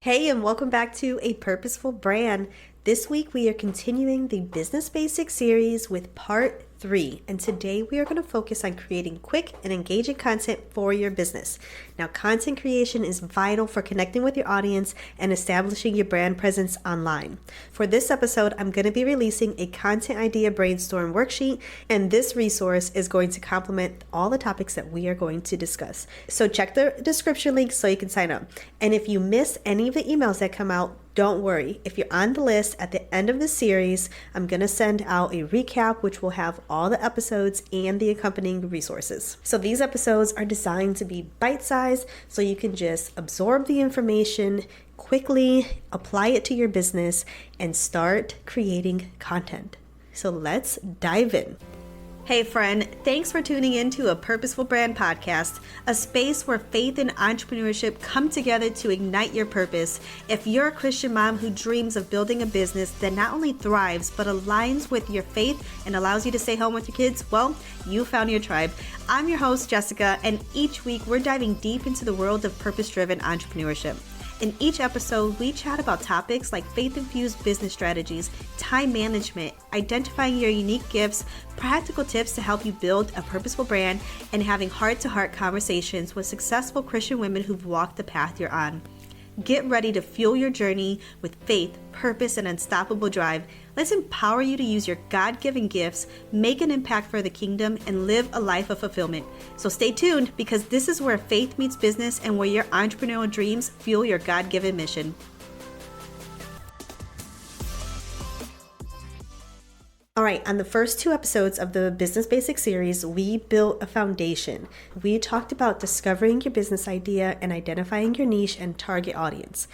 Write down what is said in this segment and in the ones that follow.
Hey, and welcome back to A Purposeful Brand. This week we are continuing the Business Basics series with part 3, and today we are going to focus on creating quick and engaging content for your business. Now, content creation is vital for connecting with your audience and establishing your brand presence online. For this episode, I'm going to be releasing a content idea brainstorm worksheet, and this resource is going to complement all the topics that we are going to discuss. So check the description link so you can sign up. And if you miss any of the emails that come out, don't worry. If you're on the list at the end of the series, I'm going to send out a recap which will have all the episodes and the accompanying resources. So these episodes are designed to be bite-sized so you can just absorb the information quickly, apply it to your business, and start creating content. So let's dive in. Hey friend, thanks for tuning in to A Purposeful Brand Podcast, a space where faith and entrepreneurship come together to ignite your purpose. If you're a Christian mom who dreams of building a business that not only thrives, but aligns with your faith and allows you to stay home with your kids, well, you found your tribe. I'm your host, Jessica, and each week we're diving deep into the world of purpose-driven entrepreneurship. In each episode, we chat about topics like faith-infused business strategies, time management, identifying your unique gifts, practical tips to help you build a purposeful brand, and having heart-to-heart conversations with successful Christian women who've walked the path you're on. Get ready to fuel your journey with faith, purpose, and unstoppable drive. Let's empower you to use your God-given gifts, make an impact for the kingdom, and live a life of fulfillment. So stay tuned, because this is where faith meets business and where your entrepreneurial dreams fuel your God-given mission. All right, on the first 2 episodes of the Business Basics series, we built a foundation. We talked about discovering your business idea and identifying your niche and target audience.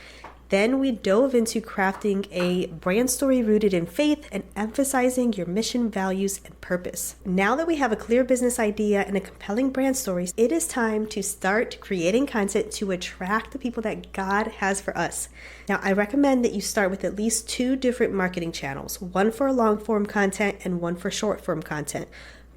Then we dove into crafting a brand story rooted in faith and emphasizing your mission, values, and purpose. Now that we have a clear business idea and a compelling brand story, it is time to start creating content to attract the people that God has for us. Now, I recommend that you start with at least 2 different marketing channels, one for long form content and one for short form content.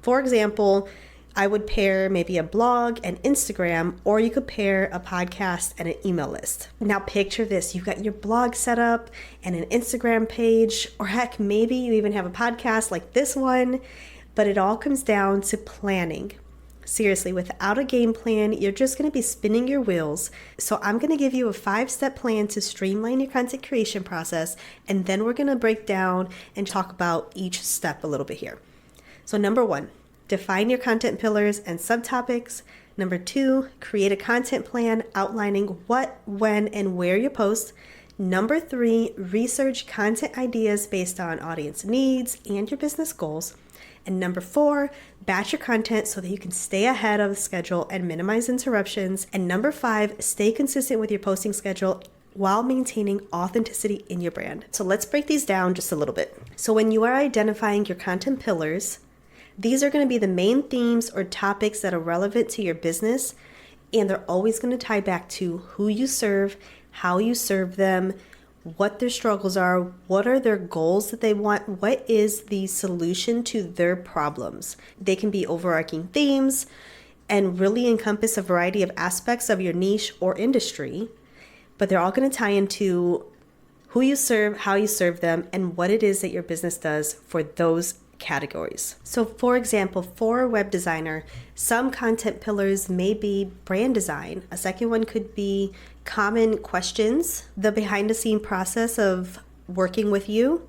For example, I would pair maybe a blog and Instagram, or you could pair a podcast and an email list. Now picture this, you've got your blog set up and an Instagram page, or heck, maybe you even have a podcast like this one, but it all comes down to planning. Seriously, without a game plan, you're just going to be spinning your wheels. So I'm going to give you a 5-step plan to streamline your content creation process, and then we're going to break down and talk about each step a little bit here. So number 1, define your content pillars and subtopics. Number 2, create a content plan outlining what, when, and where you post. Number 3, research content ideas based on audience needs and your business goals. And number 4, batch your content so that you can stay ahead of the schedule and minimize interruptions. And number 5, stay consistent with your posting schedule while maintaining authenticity in your brand. So let's break these down just a little bit. So when you are identifying your content pillars, these are going to be the main themes or topics that are relevant to your business, and they're always going to tie back to who you serve, how you serve them, what their struggles are, what are their goals that they want, what is the solution to their problems. They can be overarching themes and really encompass a variety of aspects of your niche or industry, but they're all going to tie into who you serve, how you serve them, and what it is that your business does for those categories. So for example, for a web designer, some content pillars may be brand design. A second one could be common questions, the behind the scene process of working with you,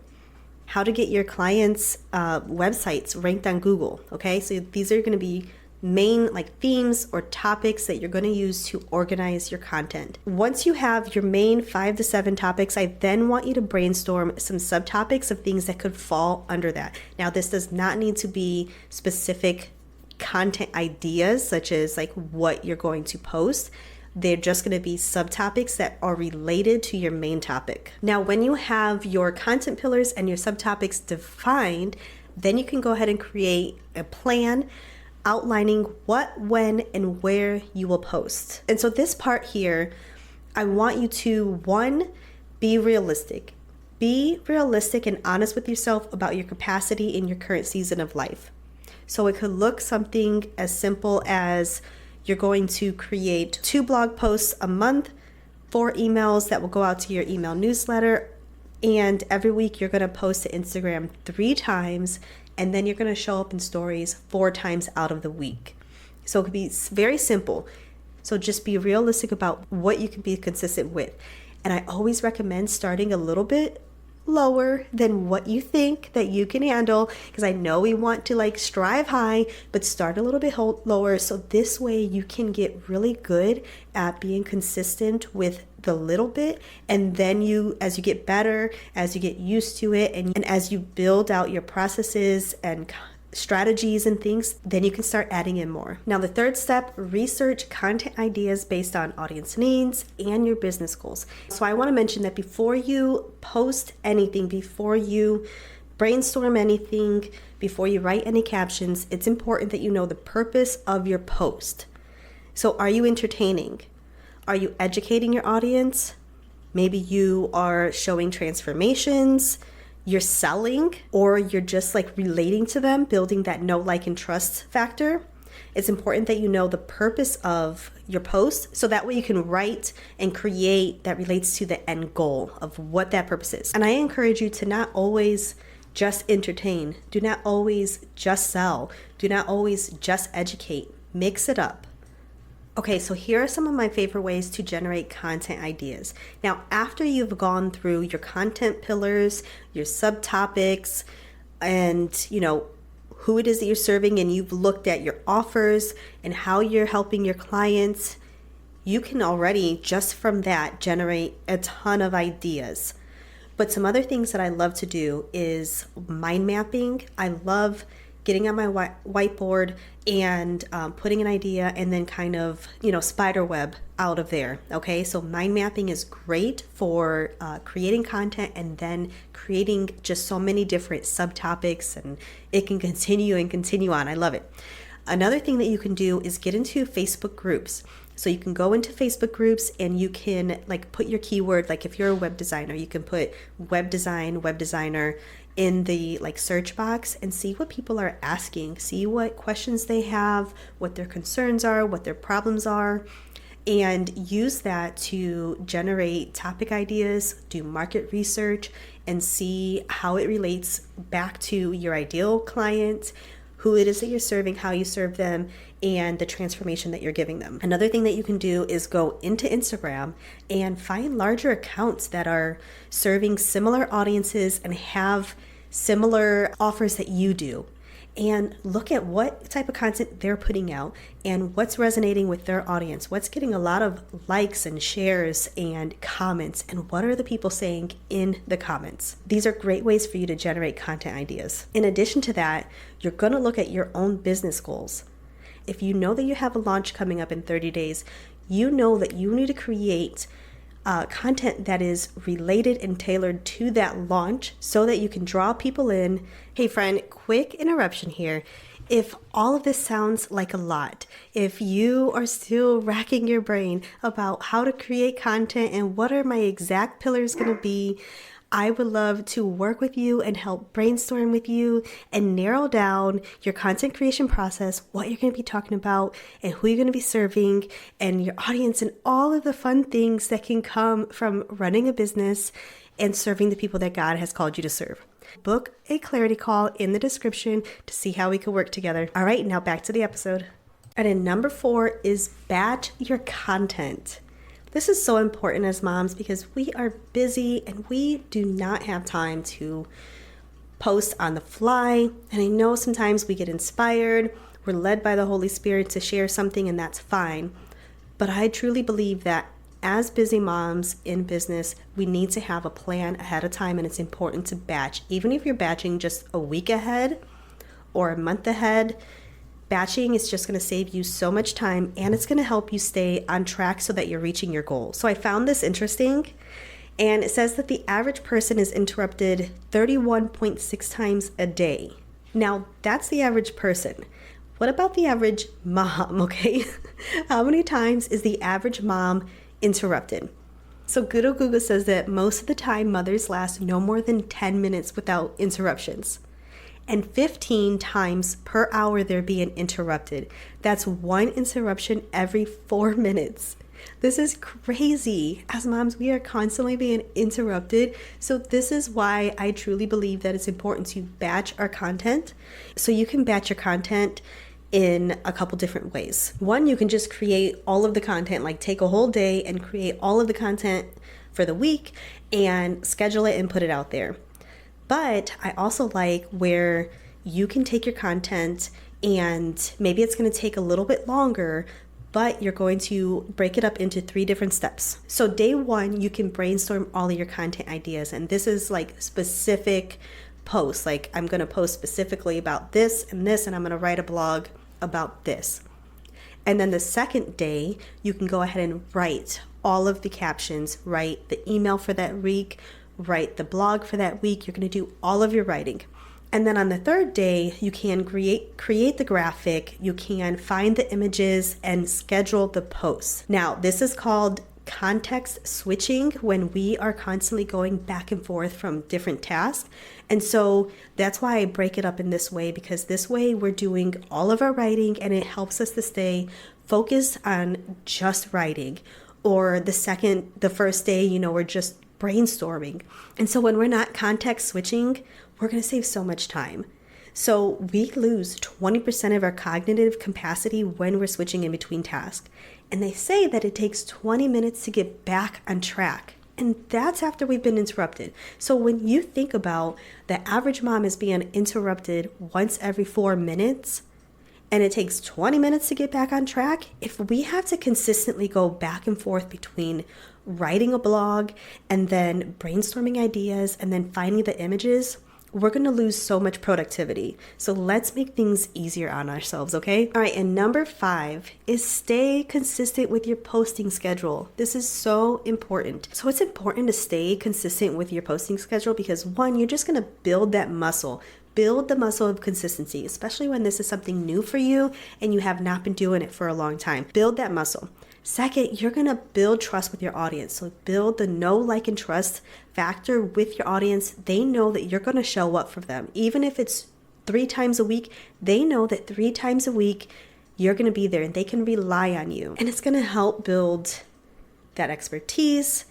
how to get your clients' websites ranked on Google. Okay, so these are going to be main themes or topics that you're going to use to organize your content. Once you have your main 5 to 7 topics, I then want you to brainstorm some subtopics of things that could fall under that. Now, this does not need to be specific content ideas, such as what you're going to post. They're just going to be subtopics that are related to your main topic. Now, when you have your content pillars and your subtopics defined, then you can go ahead and create a plan outlining what, when, and where you will post. And so this part here, I want you to, 1, be realistic. Be realistic and honest with yourself about your capacity in your current season of life. So it could look something as simple as you're going to create 2 blog posts a month 4 emails that will go out to your email newsletter. And every week you're going to post to Instagram 3 times, and then you're going to show up in stories 4 times out of the week. So it could be very simple. So just be realistic about what you can be consistent with. And I always recommend starting a little bit lower than what you think that you can handle, because I know we want to strive high, but start a little bit lower, so this way you can get really good at being consistent with the little bit, and then as you get better, as you get used to it, and as you build out your processes and strategies and things, then you can start adding in more. Now, the third step, research content ideas based on audience needs and your business goals. So I want to mention that before you post anything, before you brainstorm anything, before you write any captions, it's important that you know the purpose of your post. So are you entertaining? Are you educating your audience? Maybe you are showing transformations, you're selling, or you're just relating to them, building that know, like, and trust factor. It's important that you know the purpose of your post, so that way you can write and create that relates to the end goal of what that purpose is. And I encourage you to not always just entertain. Do not always just sell. Do not always just educate. Mix it up. Okay, so here are some of my favorite ways to generate content ideas. Now, after you've gone through your content pillars, your subtopics, and who it is that you're serving, and you've looked at your offers and how you're helping your clients, you can already, just from that, generate a ton of ideas. But some other things that I love to do is mind mapping. I love getting on my whiteboard and putting an idea and then kind of, spider web out of there. Okay, so mind mapping is great for creating content and then creating just so many different subtopics, and it can continue and continue on. I love it. Another thing that you can do is get into Facebook groups. So you can go into Facebook groups and you can put your keyword, if you're a web designer, you can put web design, web designer in the search box and see what people are asking, see what questions they have, what their concerns are, what their problems are, and use that to generate topic ideas, do market research, and see how it relates back to your ideal client, who it is that you're serving, how you serve them, and the transformation that you're giving them. Another thing that you can do is go into Instagram and find larger accounts that are serving similar audiences and have similar offers that you do. And look at what type of content they're putting out and what's resonating with their audience, what's getting a lot of likes and shares and comments, and what are the people saying in the comments. These are great ways for you to generate content ideas. In addition to that, you're going to look at your own business goals. If you know that you have a launch coming up in 30 days, you know that you need to create content that is related and tailored to that launch so that you can draw people in. Hey friend, quick interruption here. If all of this sounds like a lot, if you are still racking your brain about how to create content and what are my exact pillars going to be, I would love to work with you and help brainstorm with you and narrow down your content creation process, what you're going to be talking about and who you're going to be serving and your audience and all of the fun things that can come from running a business and serving the people that God has called you to serve. Book a clarity call in the description to see how we can work together. All right, now back to the episode. And then number 4 is batch your content. This is so important as moms because we are busy and we do not have time to post on the fly. And I know sometimes we get inspired, we're led by the Holy Spirit to share something, and that's fine. But I truly believe that as busy moms in business, we need to have a plan ahead of time, and it's important to batch. Even if you're batching just a week ahead or a month ahead, batching is just going to save you so much time, and it's going to help you stay on track so that you're reaching your goal. So I found this interesting, and it says that the average person is interrupted 31.6 times a day. Now, that's the average person. What about the average mom, okay? How many times is the average mom interrupted? So Good Old Google says that most of the time mothers last no more than 10 minutes without interruptions. And 15 times per hour they're being interrupted. That's one interruption every 4 minutes. This is crazy. As moms, we are constantly being interrupted. So this is why I truly believe that it's important to batch our content. So you can batch your content in a couple different ways. One, you can just create all of the content, like take a whole day and create all of the content for the week and schedule it and put it out there. But I also like where you can take your content and maybe it's going to take a little bit longer, but you're going to break it up into 3 different steps. So day 1, you can brainstorm all of your content ideas. And this is like specific posts. Like I'm going to post specifically about this, and I'm going to write a blog about this. And then the second day, you can go ahead and write all of the captions, write the email for that week, write the blog for that week. You're going to do all of your writing. And then on the third day, you can create the graphic, you can find the images and schedule the posts. Now, this is called context switching, when we are constantly going back and forth from different tasks. And so that's why I break it up in this way, because this way we're doing all of our writing and it helps us to stay focused on just writing. Or the first day, we're just brainstorming. And so when we're not context switching, we're going to save so much time. So we lose 20% of our cognitive capacity when we're switching in between tasks. And they say that it takes 20 minutes to get back on track. And that's after we've been interrupted. So when you think about the average mom is being interrupted once every 4 minutes, and it takes 20 minutes to get back on track, if we have to consistently go back and forth between writing a blog and then brainstorming ideas and then finding the images, we're going to lose so much productivity. So let's make things easier on ourselves, okay? All right, and number 5 is stay consistent with your posting schedule. This is so important. So it's important to stay consistent with your posting schedule because 1, you're just going to build that muscle. Build the muscle of consistency, especially when this is something new for you and you have not been doing it for a long time. Build that muscle. Second, you're going to build trust with your audience. So build the know, like, and trust factor with your audience. They know that you're going to show up for them. Even if it's 3 times a week, they know that 3 times a week you're going to be there and they can rely on you. And it's going to help build that expertise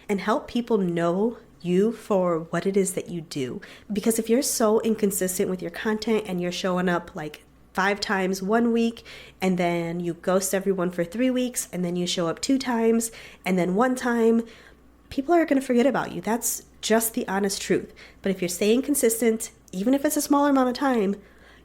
and help people know you for what it is that you do. Because if you're so inconsistent with your content and you're showing up like 5 times 1 week and then you ghost everyone for 3 weeks and then you show up 2 times and then 1 time, people are going to forget about you. That's just the honest truth. But if you're staying consistent, even if it's a smaller amount of time,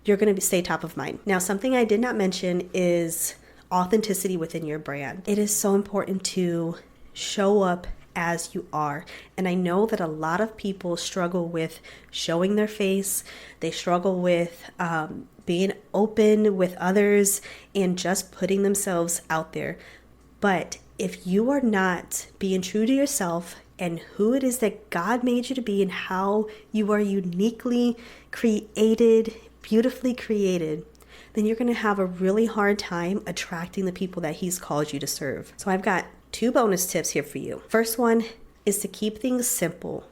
you're going to stay top of mind. Now, something I did not mention is authenticity within your brand. It is so important to show up as you are. And I know that a lot of people struggle with showing their face. They struggle with being open with others and just putting themselves out there. But if you are not being true to yourself and who it is that God made you to be and how you are uniquely created, beautifully created, then you're going to have a really hard time attracting the people that He's called you to serve. So I've got 2 bonus tips here for you. First one is to keep things simple.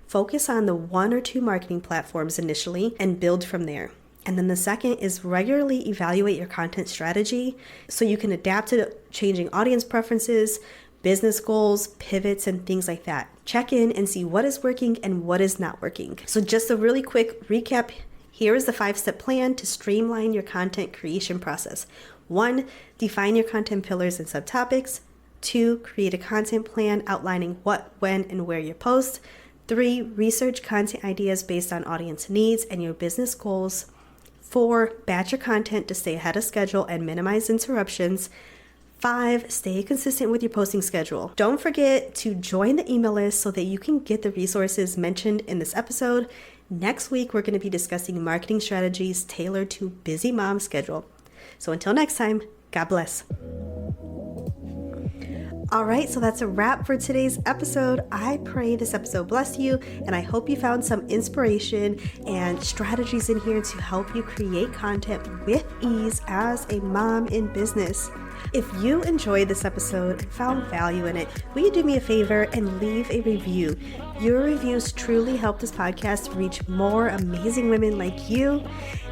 Focus on the 1 or 2 marketing platforms initially and build from there. And then the second is regularly evaluate your content strategy so you can adapt to changing audience preferences, business goals, pivots, and things like that. Check in and see what is working and what is not working. So just a really quick recap. Here is the 5-step plan to streamline your content creation process. 1, define your content pillars and subtopics. 2, create a content plan outlining what, when, and where you post. 3, research content ideas based on audience needs and your business goals. 4, batch your content to stay ahead of schedule and minimize interruptions. 5, stay consistent with your posting schedule. Don't forget to join the email list so that you can get the resources mentioned in this episode. Next week, we're going to be discussing marketing strategies tailored to busy mom schedule. So until next time, God bless. All right, so that's a wrap for today's episode. I pray this episode blessed you, and I hope you found some inspiration and strategies in here to help you create content with ease as a mom in business. If you enjoyed this episode and found value in it, will you do me a favor and leave a review? Your reviews truly help this podcast reach more amazing women like you.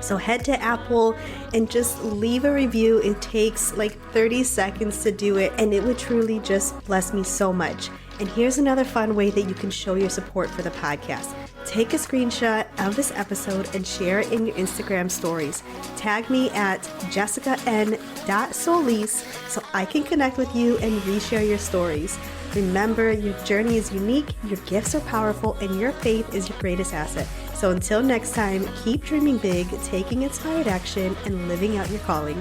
So head to Apple and just leave a review. It takes like 30 seconds to do it, and it would truly just bless me so much. And here's another fun way that you can show your support for the podcast. Take a screenshot of this episode and share it in your Instagram stories. Tag me at jessican.solis so I can connect with you and reshare your stories. Remember, your journey is unique, your gifts are powerful, and your faith is your greatest asset. So until next time, keep dreaming big, taking inspired action, and living out your calling.